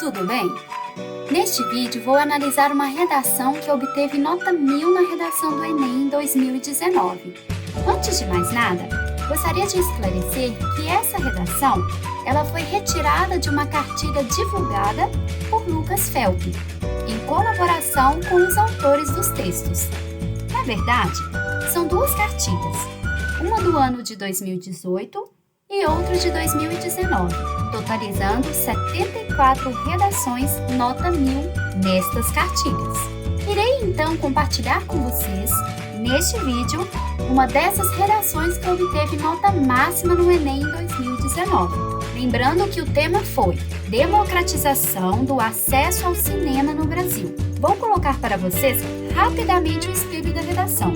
tudo bem? Neste vídeo vou analisar uma redação que obteve nota 1000 na redação do Enem em 2019. Antes de mais nada, gostaria de esclarecer que essa redação ela foi retirada de uma cartilha divulgada por Lucas Felp, em colaboração com os autores dos textos. Na verdade, são duas cartilhas, uma do ano de 2018 e outra de 2019, totalizando 74 redações nota 1000 nestas cartilhas. Irei então compartilhar com vocês, neste vídeo, uma dessas redações que obteve nota máxima no Enem em 2019. Lembrando que o tema foi Democratização do acesso ao cinema no Brasil. Vou colocar para vocês rapidamente o espelho da redação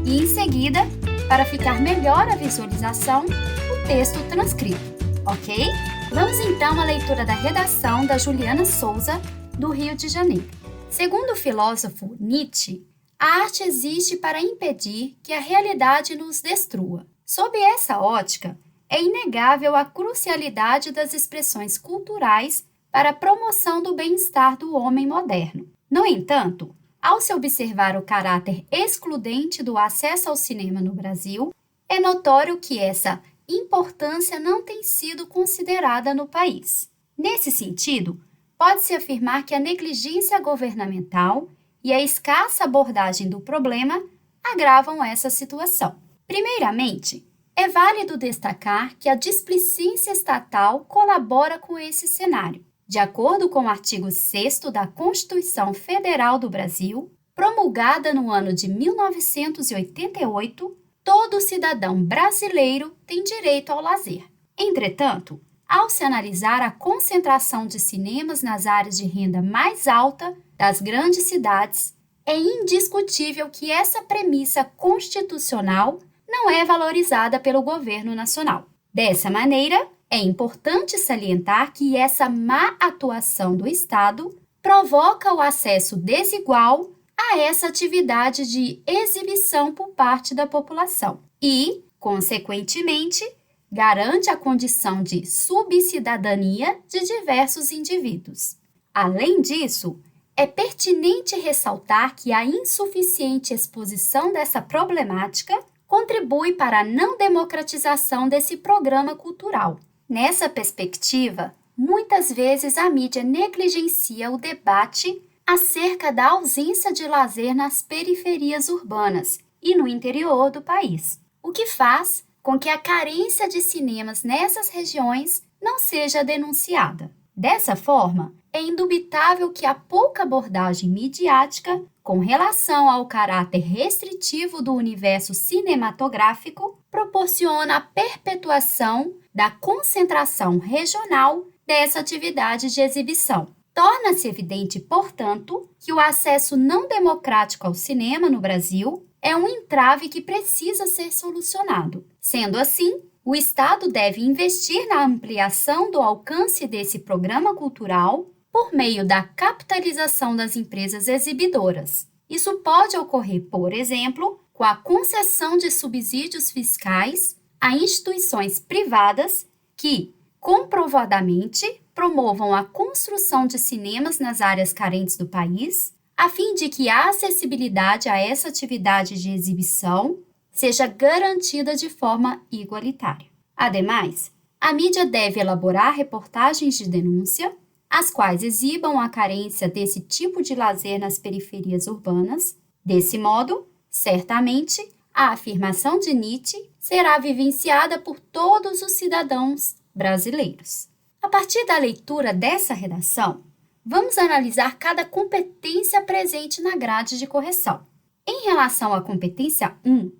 e, em seguida, para ficar melhor a visualização, o texto transcrito, ok? Vamos então à leitura da redação da Juliana Souza, do Rio de Janeiro. Segundo o filósofo Nietzsche, a arte existe para impedir que a realidade nos destrua. Sob essa ótica, é inegável a crucialidade das expressões culturais para a promoção do bem-estar do homem moderno. No entanto, ao se observar o caráter excludente do acesso ao cinema no Brasil, é notório que essa importância não tem sido considerada no país. Nesse sentido, pode-se afirmar que a negligência governamental e a escassa abordagem do problema agravam essa situação. Primeiramente, é válido destacar que a displicência estatal colabora com esse cenário. De acordo com o artigo 6º da Constituição Federal do Brasil, promulgada no ano de 1988, todo cidadão brasileiro tem direito ao lazer. Entretanto, ao se analisar a concentração de cinemas nas áreas de renda mais alta das grandes cidades, é indiscutível que essa premissa constitucional não é valorizada pelo governo nacional. Dessa maneira, é importante salientar que essa má atuação do Estado provoca o acesso desigual a essa atividade de exibição por parte da população e, consequentemente, garante a condição de subcidadania de diversos indivíduos. Além disso, é pertinente ressaltar que a insuficiente exposição dessa problemática contribui para a não democratização desse programa cultural. Nessa perspectiva, muitas vezes a mídia negligencia o debate acerca da ausência de lazer nas periferias urbanas e no interior do país, o que faz com que a carência de cinemas nessas regiões não seja denunciada. Dessa forma, é indubitável que a pouca abordagem midiática com relação ao caráter restritivo do universo cinematográfico proporciona a perpetuação da concentração regional dessa atividade de exibição. Torna-se evidente, portanto, que o acesso não democrático ao cinema no Brasil é um entrave que precisa ser solucionado. Sendo assim, o Estado deve investir na ampliação do alcance desse programa cultural por meio da capitalização das empresas exibidoras. Isso pode ocorrer, por exemplo, com a concessão de subsídios fiscais a instituições privadas que, comprovadamente, promovam a construção de cinemas nas áreas carentes do país, a fim de que a acessibilidade a essa atividade de exibição seja garantida de forma igualitária. Ademais, a mídia deve elaborar reportagens de denúncia, as quais exibam a carência desse tipo de lazer nas periferias urbanas. Desse modo, certamente, a afirmação de Nietzsche será vivenciada por todos os cidadãos brasileiros. A partir da leitura dessa redação, vamos analisar cada competência presente na grade de correção. Em relação à competência 1,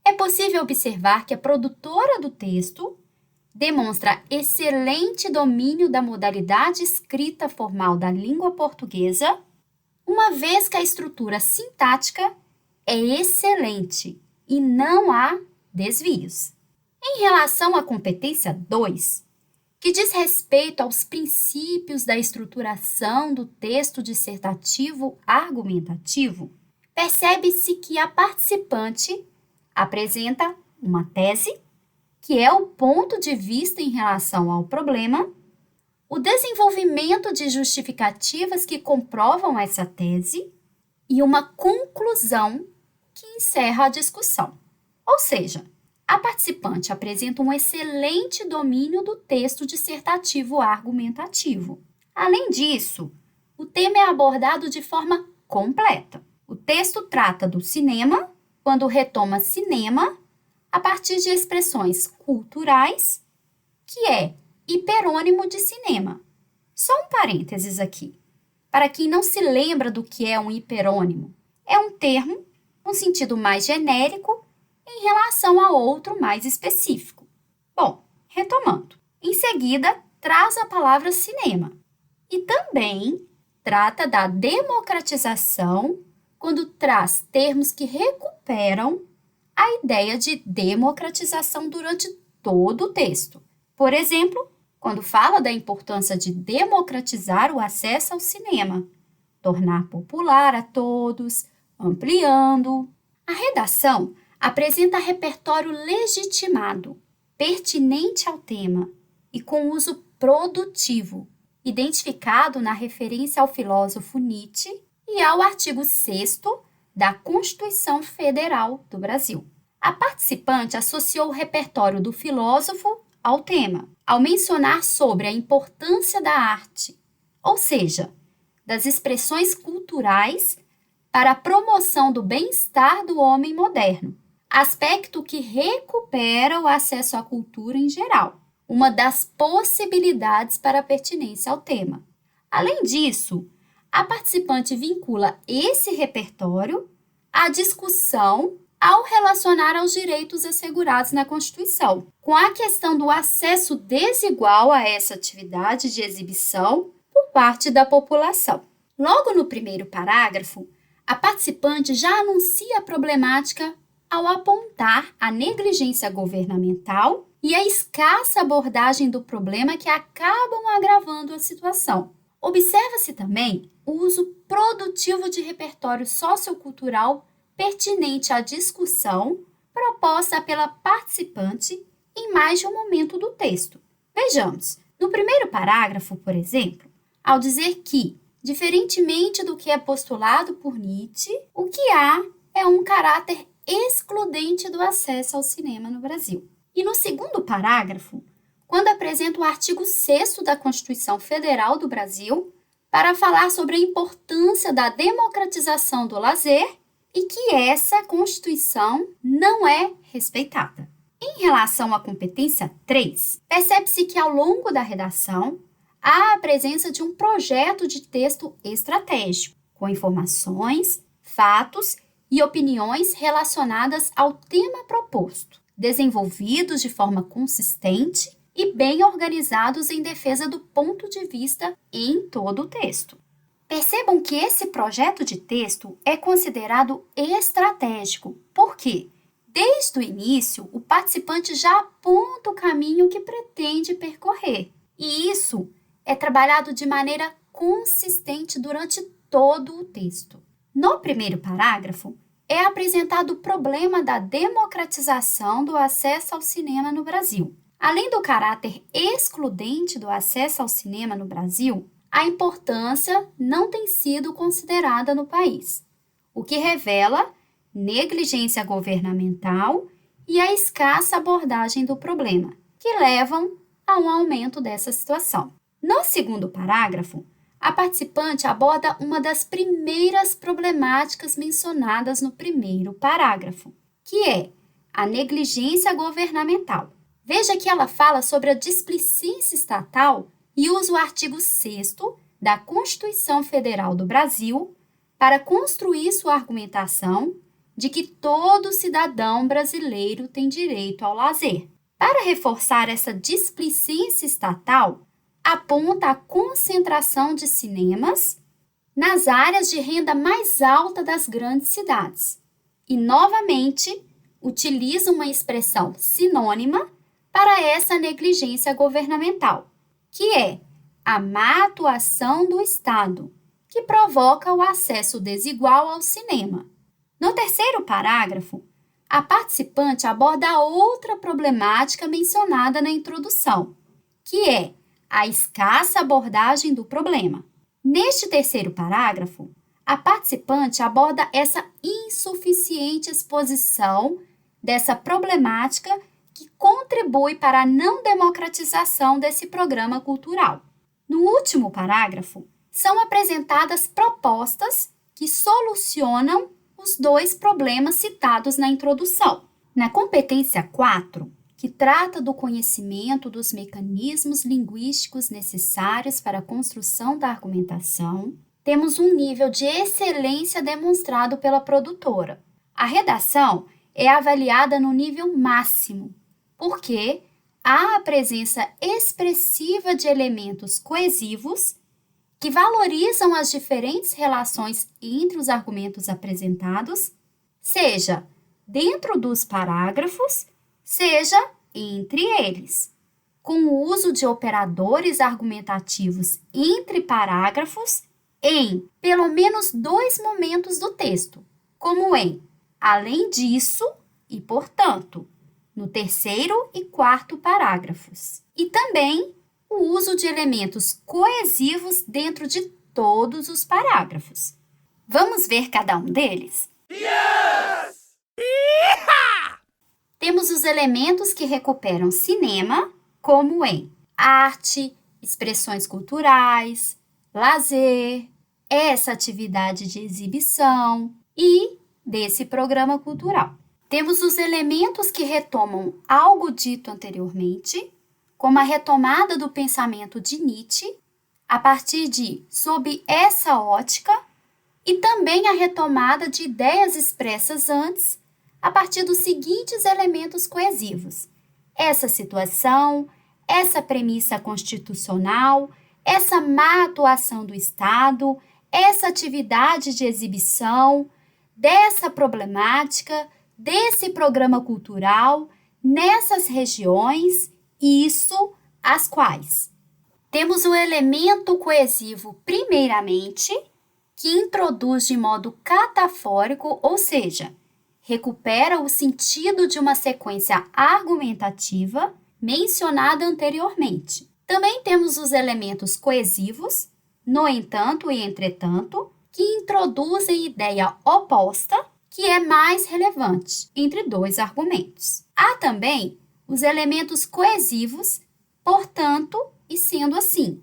é possível observar que a produtora do texto demonstra excelente domínio da modalidade escrita formal da língua portuguesa, uma vez que a estrutura sintática é excelente e não há desvios. Em relação à competência 2, que diz respeito aos princípios da estruturação do texto dissertativo argumentativo, percebe-se que a participante apresenta uma tese, que é o ponto de vista em relação ao problema, o desenvolvimento de justificativas que comprovam essa tese e uma conclusão que encerra a discussão. Ou seja, a participante apresenta um excelente domínio do texto dissertativo argumentativo. Além disso, o tema é abordado de forma completa. O texto trata do cinema, quando retoma cinema, a partir de expressões culturais, que é hiperônimo de cinema. Só um parênteses aqui. Para quem não se lembra do que é um hiperônimo, é um termo com sentido mais genérico em relação a outro mais específico. Bom, retomando. Em seguida, traz a palavra cinema. E também trata da democratização quando traz termos que recuperam a ideia de democratização durante todo o texto. Por exemplo, quando fala da importância de democratizar o acesso ao cinema, tornar popular a todos, ampliando. A redação apresenta repertório legitimado, pertinente ao tema e com uso produtivo, identificado na referência ao filósofo Nietzsche e ao artigo 6º da Constituição Federal do Brasil. A participante associou o repertório do filósofo ao tema, ao mencionar sobre a importância da arte, ou seja, das expressões culturais para a promoção do bem-estar do homem moderno, aspecto que recupera o acesso à cultura em geral, uma das possibilidades para a pertinência ao tema. Além disso, a participante vincula esse repertório à discussão ao relacionar aos direitos assegurados na Constituição, com a questão do acesso desigual a essa atividade de exibição por parte da população. Logo no primeiro parágrafo, a participante já anuncia a problemática ao apontar a negligência governamental e a escassa abordagem do problema que acabam agravando a situação. Observa-se também o uso produtivo de repertório sociocultural pertinente à discussão proposta pela participante em mais de um momento do texto. Vejamos, no primeiro parágrafo, por exemplo, ao dizer que, diferentemente do que é postulado por Nietzsche, o que há é um caráter excludente do acesso ao cinema no Brasil. E no segundo parágrafo, quando apresenta o artigo 6º da Constituição Federal do Brasil para falar sobre a importância da democratização do lazer e que essa Constituição não é respeitada. Em relação à competência 3, percebe-se que ao longo da redação há a presença de um projeto de texto estratégico, com informações, fatos e opiniões relacionadas ao tema proposto, desenvolvidos de forma consistente e bem organizados em defesa do ponto de vista em todo o texto. Percebam que esse projeto de texto é considerado estratégico, porque, desde o início, o participante já aponta o caminho que pretende percorrer, e isso é trabalhado de maneira consistente durante todo o texto. No primeiro parágrafo, é apresentado o problema da democratização do acesso ao cinema no Brasil. Além do caráter excludente do acesso ao cinema no Brasil, a importância não tem sido considerada no país, o que revela negligência governamental e a escassa abordagem do problema, que levam a um aumento dessa situação. No segundo parágrafo, a participante aborda uma das primeiras problemáticas mencionadas no primeiro parágrafo, que é a negligência governamental. Veja que ela fala sobre a displicência estatal e usa o artigo 6º da Constituição Federal do Brasil para construir sua argumentação de que todo cidadão brasileiro tem direito ao lazer. Para reforçar essa displicência estatal, aponta a concentração de cinemas nas áreas de renda mais alta das grandes cidades e, novamente, utiliza uma expressão sinônima para essa negligência governamental, que é a má atuação do Estado, que provoca o acesso desigual ao cinema. No terceiro parágrafo, a participante aborda outra problemática mencionada na introdução, que é a escassa abordagem do problema. Neste terceiro parágrafo, a participante aborda essa insuficiente exposição dessa problemática que contribui para a não democratização desse programa cultural. No último parágrafo, são apresentadas propostas que solucionam os dois problemas citados na introdução. Na competência 4, que trata do conhecimento dos mecanismos linguísticos necessários para a construção da argumentação, temos um nível de excelência demonstrado pela produtora. A redação é avaliada no nível máximo, porque há a presença expressiva de elementos coesivos que valorizam as diferentes relações entre os argumentos apresentados, seja dentro dos parágrafos, seja entre eles, com o uso de operadores argumentativos entre parágrafos em pelo menos 2 momentos do texto, como em além disso e portanto, no terceiro e quarto parágrafos. E também o uso de elementos coesivos dentro de todos os parágrafos. Vamos ver cada um deles? Yes! Temos os elementos que recuperam cinema, como em arte, expressões culturais, lazer, essa atividade de exibição e desse programa cultural. Temos os elementos que retomam algo dito anteriormente, como a retomada do pensamento de Nietzsche, a partir de sob essa ótica, e também a retomada de ideias expressas antes, a partir dos seguintes elementos coesivos: essa situação, essa premissa constitucional, essa má atuação do Estado, essa atividade de exibição, dessa problemática, desse programa cultural, nessas regiões, isso, as quais. Temos o elemento coesivo, primeiramente, que introduz de modo catafórico, ou seja, recupera o sentido de uma sequência argumentativa mencionada anteriormente. Também temos os elementos coesivos, no entanto e entretanto, que introduzem ideia oposta, que é mais relevante entre dois argumentos. Há também os elementos coesivos, portanto, e sendo assim,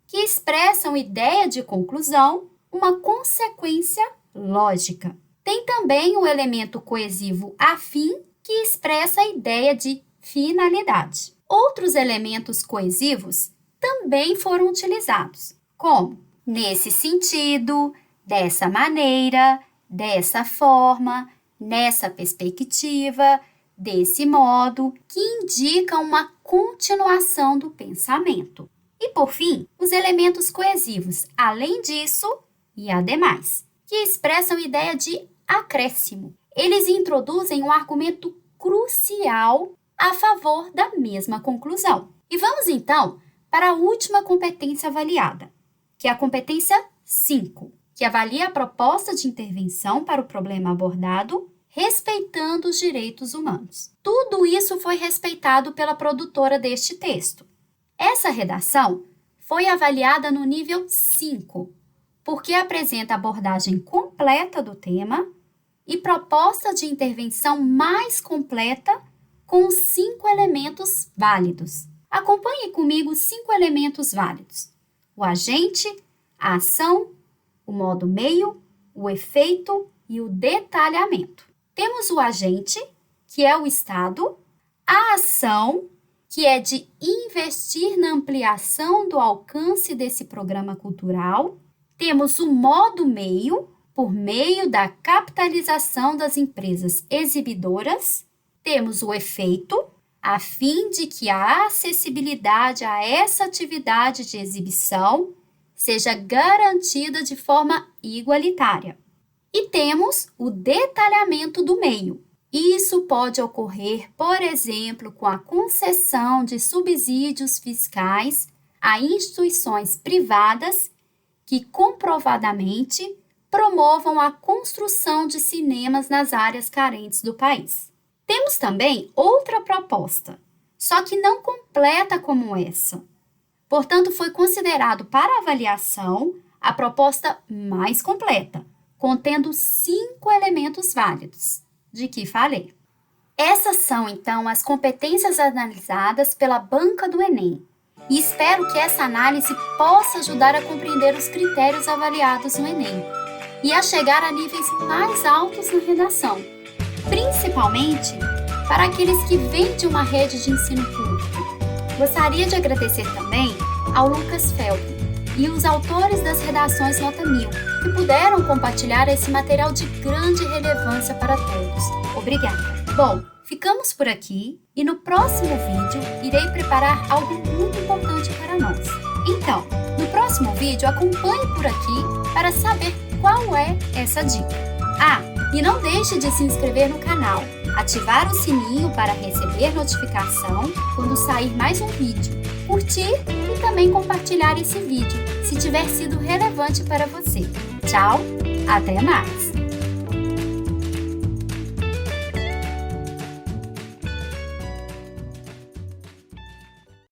que expressam ideia de conclusão, uma consequência lógica. Tem também o elemento coesivo afim, que expressa a ideia de finalidade. Outros elementos coesivos também foram utilizados, como nesse sentido, dessa maneira, dessa forma, nessa perspectiva, desse modo, que indicam uma continuação do pensamento. E, por fim, os elementos coesivos, além disso e ademais, que expressam ideia de acréscimo. Eles introduzem um argumento crucial a favor da mesma conclusão. E vamos, então, para a última competência avaliada, que é a competência 5, que avalia a proposta de intervenção para o problema abordado, respeitando os direitos humanos. Tudo isso foi respeitado pela produtora deste texto. Essa redação foi avaliada no nível 5, porque apresenta abordagem completa do tema e proposta de intervenção mais completa com os 5 elementos válidos. Acompanhe comigo os 5 elementos válidos: o agente, a ação, o modo meio, o efeito e o detalhamento. Temos o agente, que é o Estado, a ação, que é de investir na ampliação do alcance desse programa cultural. Temos o modo meio, por meio da capitalização das empresas exibidoras. Temos o efeito, a fim de que a acessibilidade a essa atividade de exibição seja garantida de forma igualitária. E temos o detalhamento do meio. Isso pode ocorrer, por exemplo, com a concessão de subsídios fiscais a instituições privadas que comprovadamente promovam a construção de cinemas nas áreas carentes do país. Temos também outra proposta, só que não completa como essa, Portanto, foi considerado para avaliação a proposta mais completa, contendo 5 elementos válidos, de que falei. Essas são, então, as competências analisadas pela banca do Enem. E espero que essa análise possa ajudar a compreender os critérios avaliados no Enem e a chegar a níveis mais altos na redação, principalmente para aqueles que vêm de uma rede de ensino público. Gostaria de agradecer também ao Lucas Felp e os autores das redações Nota 1000, que puderam compartilhar esse material de grande relevância para todos. Obrigada! Bom, ficamos por aqui e no próximo vídeo irei preparar algo muito importante para nós. Então, no próximo vídeo acompanhe por aqui para saber qual é essa dica. Ah, e não deixe de se inscrever no canal, ativar o sininho para receber notificação quando sair mais um vídeo, curtir e também compartilhar esse vídeo se tiver sido relevante para você. Tchau, até mais!